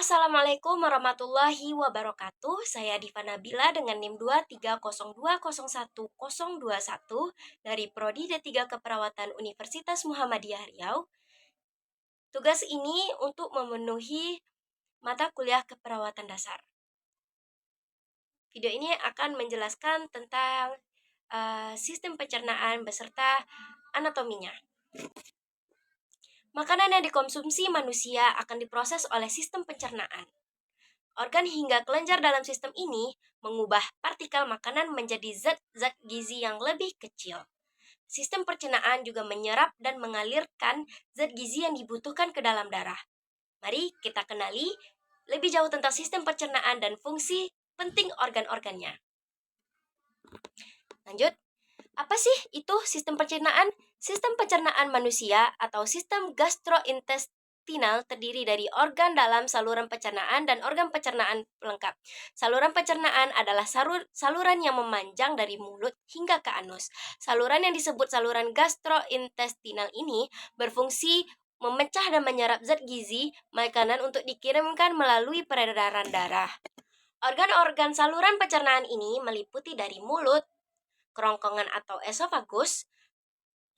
Assalamualaikum warahmatullahi wabarakatuh. Saya Diva Nabila dengan NIM 230201021 dari Prodi D3 Keperawatan Universitas Muhammadiyah Riau. Tugas ini untuk memenuhi mata kuliah keperawatan dasar. Video ini akan menjelaskan tentang sistem pencernaan beserta anatominya. Makanan yang dikonsumsi manusia akan diproses oleh sistem pencernaan. Organ hingga kelenjar dalam sistem ini mengubah partikel makanan menjadi zat-zat gizi yang lebih kecil. Sistem pencernaan juga menyerap dan mengalirkan zat gizi yang dibutuhkan ke dalam darah. Mari kita kenali lebih jauh tentang sistem pencernaan dan fungsi penting organ-organnya. Lanjut, apa sih itu sistem pencernaan? Sistem pencernaan manusia atau sistem gastrointestinal terdiri dari organ dalam saluran pencernaan dan organ pencernaan pelengkap. Saluran pencernaan adalah saluran yang memanjang dari mulut hingga ke anus. Saluran yang disebut saluran gastrointestinal ini berfungsi memecah dan menyerap zat gizi makanan untuk dikirimkan melalui peredaran darah. Organ-organ saluran pencernaan ini meliputi dari mulut, kerongkongan atau esofagus,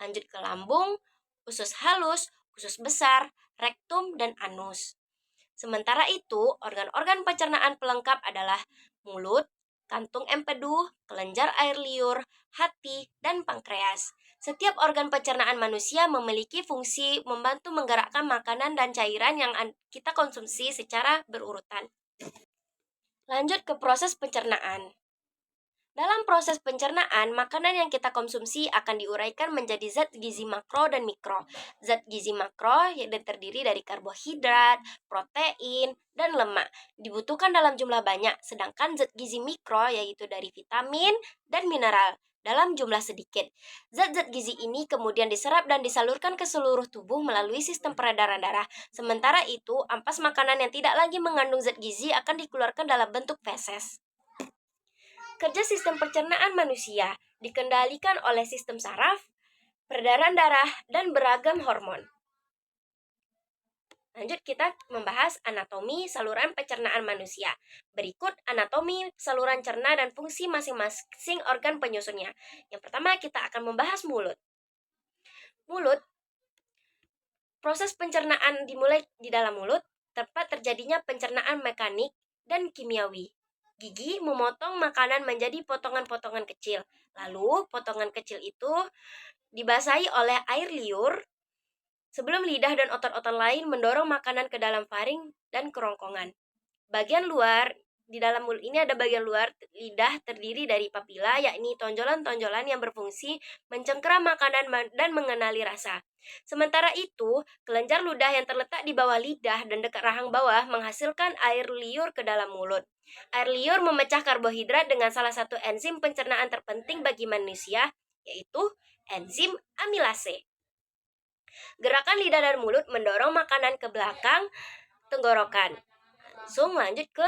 lanjut ke lambung, usus halus, usus besar, rektum, dan anus. Sementara itu, organ-organ pencernaan pelengkap adalah mulut, kantung empedu, kelenjar air liur, hati, dan pankreas. Setiap organ pencernaan manusia memiliki fungsi membantu menggerakkan makanan dan cairan yang kita konsumsi secara berurutan. Lanjut ke proses pencernaan. Dalam proses pencernaan, makanan yang kita konsumsi akan diuraikan menjadi zat gizi makro dan mikro. Zat gizi makro yang terdiri dari karbohidrat, protein, dan lemak. Dibutuhkan dalam jumlah banyak, sedangkan zat gizi mikro yaitu dari vitamin dan mineral dalam jumlah sedikit. Zat-zat gizi ini kemudian diserap dan disalurkan ke seluruh tubuh melalui sistem peredaran darah. Sementara itu, ampas makanan yang tidak lagi mengandung zat gizi akan dikeluarkan dalam bentuk feses. Kerja sistem pencernaan manusia dikendalikan oleh sistem saraf, peredaran darah, dan beragam hormon. Lanjut kita membahas anatomi saluran pencernaan manusia. Berikut anatomi saluran cerna dan fungsi masing-masing organ penyusunnya. Yang pertama kita akan membahas mulut. Mulut, proses pencernaan dimulai di dalam mulut, tempat terjadinya pencernaan mekanik dan kimiawi. Gigi memotong makanan menjadi potongan-potongan kecil. Lalu, potongan kecil itu dibasahi oleh air liur sebelum lidah dan otot-otot lain mendorong makanan ke dalam faring dan kerongkongan. Bagian luar, di dalam mulut ini ada bagian luar lidah terdiri dari papila, yakni tonjolan-tonjolan yang berfungsi mencengkeram makanan dan mengenali rasa. Sementara itu, kelenjar ludah yang terletak di bawah lidah dan dekat rahang bawah menghasilkan air liur ke dalam mulut. Air liur memecah karbohidrat dengan salah satu enzim pencernaan terpenting bagi manusia, yaitu enzim amilase. Gerakan lidah dan mulut mendorong makanan ke belakang tenggorokan. Langsung lanjut ke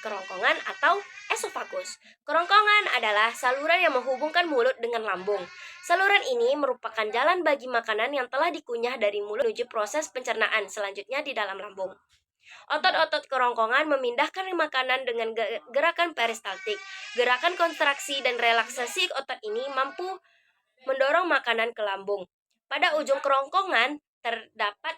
kerongkongan atau esofagus. Kerongkongan adalah saluran yang menghubungkan mulut dengan lambung. Saluran ini merupakan jalan bagi makanan yang telah dikunyah dari mulut menuju proses pencernaan selanjutnya di dalam lambung. Otot-otot kerongkongan memindahkan makanan dengan gerakan peristaltik. Gerakan kontraksi dan relaksasi otot ini mampu mendorong makanan ke lambung. Pada ujung kerongkongan terdapat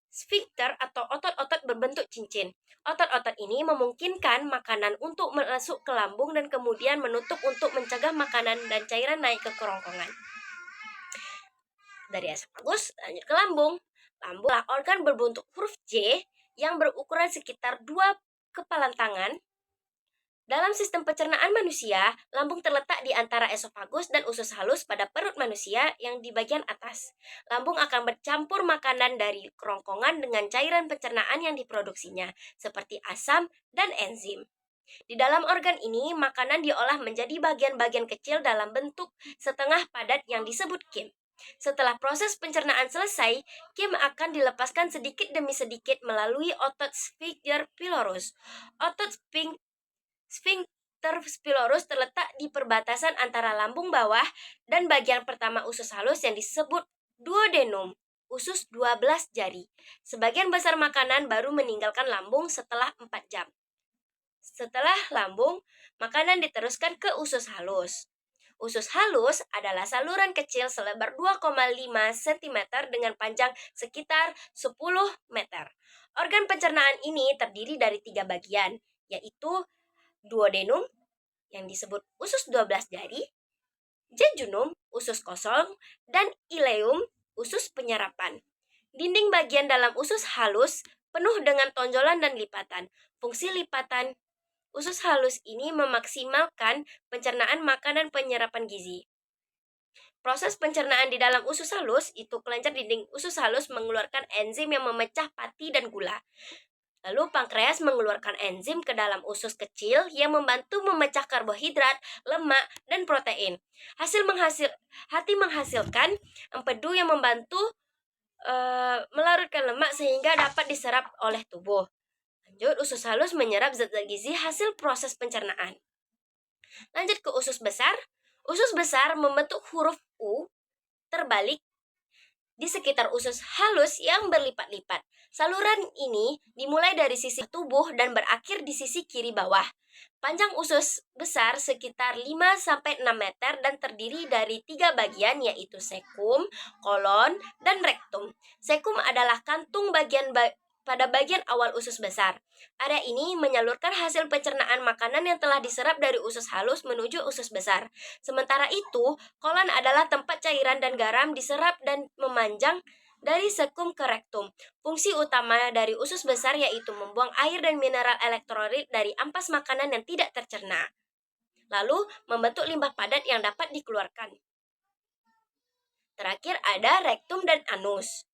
sfinkter atau otot-otot berbentuk cincin. Otot-otot ini memungkinkan makanan untuk masuk ke lambung dan kemudian menutup untuk mencegah makanan dan cairan naik ke kerongkongan. Dari esofagus lanjut ke lambung. Lambung adalah organ berbentuk huruf J yang berukuran sekitar 2 kepalan tangan. Dalam sistem pencernaan manusia, lambung terletak di antara esofagus dan usus halus pada perut manusia yang di bagian atas. Lambung akan bercampur makanan dari kerongkongan dengan cairan pencernaan yang diproduksinya, seperti asam dan enzim. Di dalam organ ini, makanan diolah menjadi bagian-bagian kecil dalam bentuk setengah padat yang disebut kim. Setelah proses pencernaan selesai, kim akan dilepaskan sedikit demi sedikit melalui otot sphincter pylorus. Otot sphincter pylorus terletak di perbatasan antara lambung bawah dan bagian pertama usus halus yang disebut duodenum. usus 12 jari. Sebagian besar makanan baru meninggalkan lambung setelah 4 jam. Setelah lambung, makanan diteruskan ke usus halus. Usus halus adalah saluran kecil selebar 2,5 cm dengan panjang sekitar 10 meter. Organ pencernaan ini terdiri dari 3 bagian, yaitu duodenum yang disebut usus 12 jari, jejunum usus kosong, dan ileum usus penyerapan. Dinding bagian dalam usus halus penuh dengan tonjolan dan lipatan. Fungsi lipatan usus halus ini memaksimalkan pencernaan makanan penyerapan gizi. Proses pencernaan di dalam usus halus itu kelenjar dinding usus halus mengeluarkan enzim yang memecah pati dan gula. Lalu pankreas mengeluarkan enzim ke dalam usus kecil yang membantu memecah karbohidrat, lemak, dan protein. Hati menghasilkan empedu yang membantu melarutkan lemak sehingga dapat diserap oleh tubuh. Lanjut, usus halus menyerap zat-zat gizi hasil proses pencernaan. Lanjut ke usus besar. Usus besar membentuk huruf U terbalik di sekitar usus halus yang berlipat-lipat. Saluran ini dimulai dari sisi tubuh dan berakhir di sisi kiri bawah. Panjang usus besar sekitar 5-6 meter dan terdiri dari 3 bagian yaitu sekum, kolon, dan rektum. Sekum adalah kantung pada bagian awal usus besar. Area ini menyalurkan hasil pencernaan makanan yang telah diserap dari usus halus menuju usus besar. Sementara itu, kolon adalah tempat cairan dan garam diserap dan memanjang dari sekum ke rektum. Fungsi utama dari usus besar yaitu membuang air dan mineral elektrolit dari ampas makanan yang tidak tercerna. Lalu, membentuk limbah padat yang dapat dikeluarkan. Terakhir ada rektum dan anus.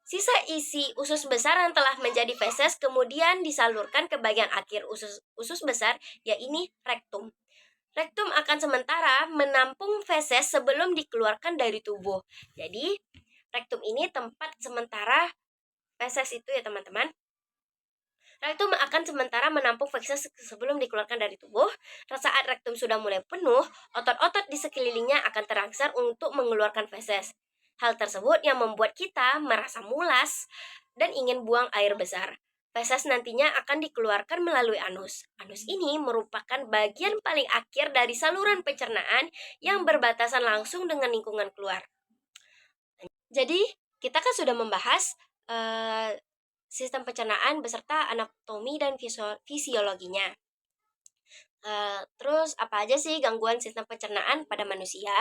Sisa isi usus besar yang telah menjadi feses kemudian disalurkan ke bagian akhir usus besar, yaitu rektum. Rektum akan sementara menampung feses sebelum dikeluarkan dari tubuh. Jadi, rektum ini tempat sementara feses itu ya teman-teman. Rektum akan sementara menampung feses sebelum dikeluarkan dari tubuh. Saat rektum sudah mulai penuh, otot-otot di sekelilingnya akan terangsang untuk mengeluarkan feses. Hal tersebut yang membuat kita merasa mulas dan ingin buang air besar. Feses nantinya akan dikeluarkan melalui anus. Anus ini merupakan bagian paling akhir dari saluran pencernaan yang berbatasan langsung dengan lingkungan keluar. Jadi, kita kan sudah membahas sistem pencernaan beserta anatomi dan fisiologinya. Terus apa aja sih gangguan sistem pencernaan pada manusia?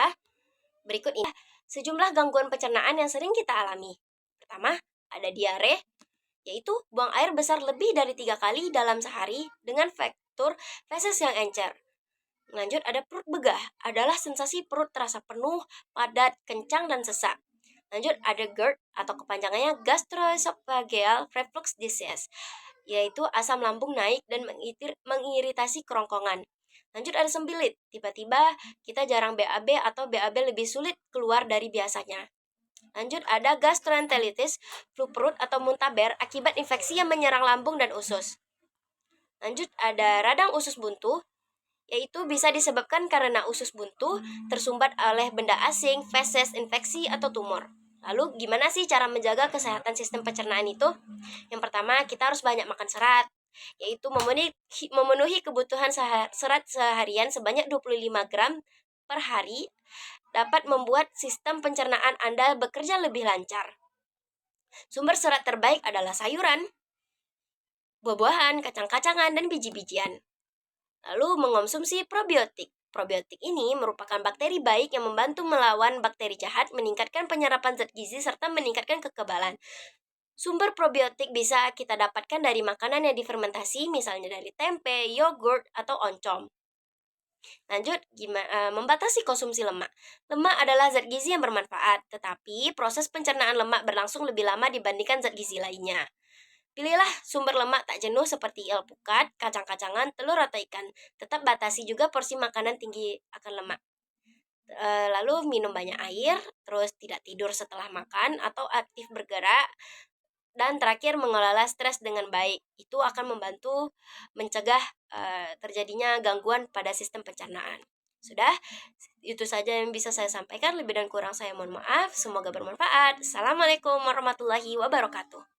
Berikut ini sejumlah gangguan pencernaan yang sering kita alami. Pertama, ada diare, yaitu buang air besar lebih dari 3 kali dalam sehari dengan faktor feses yang encer. Lanjut, ada perut begah, adalah sensasi perut terasa penuh, padat, kencang, dan sesak. Lanjut, ada GERD atau kepanjangannya gastroesophageal reflux disease, yaitu asam lambung naik dan mengiritasi kerongkongan. Lanjut, ada sembilit, tiba-tiba kita jarang BAB atau BAB lebih sulit keluar dari biasanya. Lanjut, ada gastroenteritis, flu perut atau muntaber akibat infeksi yang menyerang lambung dan usus. Lanjut, ada radang usus buntu, yaitu bisa disebabkan karena usus buntu tersumbat oleh benda asing, feses, infeksi, atau tumor. Lalu gimana sih cara menjaga kesehatan sistem pencernaan itu? Yang pertama, kita harus banyak makan serat, yaitu memenuhi kebutuhan serat seharian sebanyak 25 gram per hari dapat membuat sistem pencernaan Anda bekerja lebih lancar. Sumber serat terbaik adalah sayuran, buah-buahan, kacang-kacangan, dan biji-bijian. Lalu mengonsumsi probiotik. Probiotik ini merupakan bakteri baik yang membantu melawan bakteri jahat, meningkatkan penyerapan zat gizi, serta meningkatkan kekebalan. Sumber probiotik bisa kita dapatkan dari makanan yang difermentasi, misalnya dari tempe, yogurt, atau oncom. Lanjut, membatasi konsumsi lemak. Lemak adalah zat gizi yang bermanfaat, tetapi proses pencernaan lemak berlangsung lebih lama dibandingkan zat gizi lainnya. Pilihlah sumber lemak tak jenuh seperti alpukat, kacang-kacangan, telur, atau ikan. Tetap batasi juga porsi makanan tinggi akan lemak. Lalu minum banyak air, terus tidak tidur setelah makan atau aktif bergerak, dan terakhir mengelola stres dengan baik. Itu akan membantu mencegah terjadinya gangguan pada sistem pencernaan. Sudah, itu saja yang bisa saya sampaikan. Lebih dan kurang saya mohon maaf. Semoga bermanfaat. Assalamualaikum warahmatullahi wabarakatuh.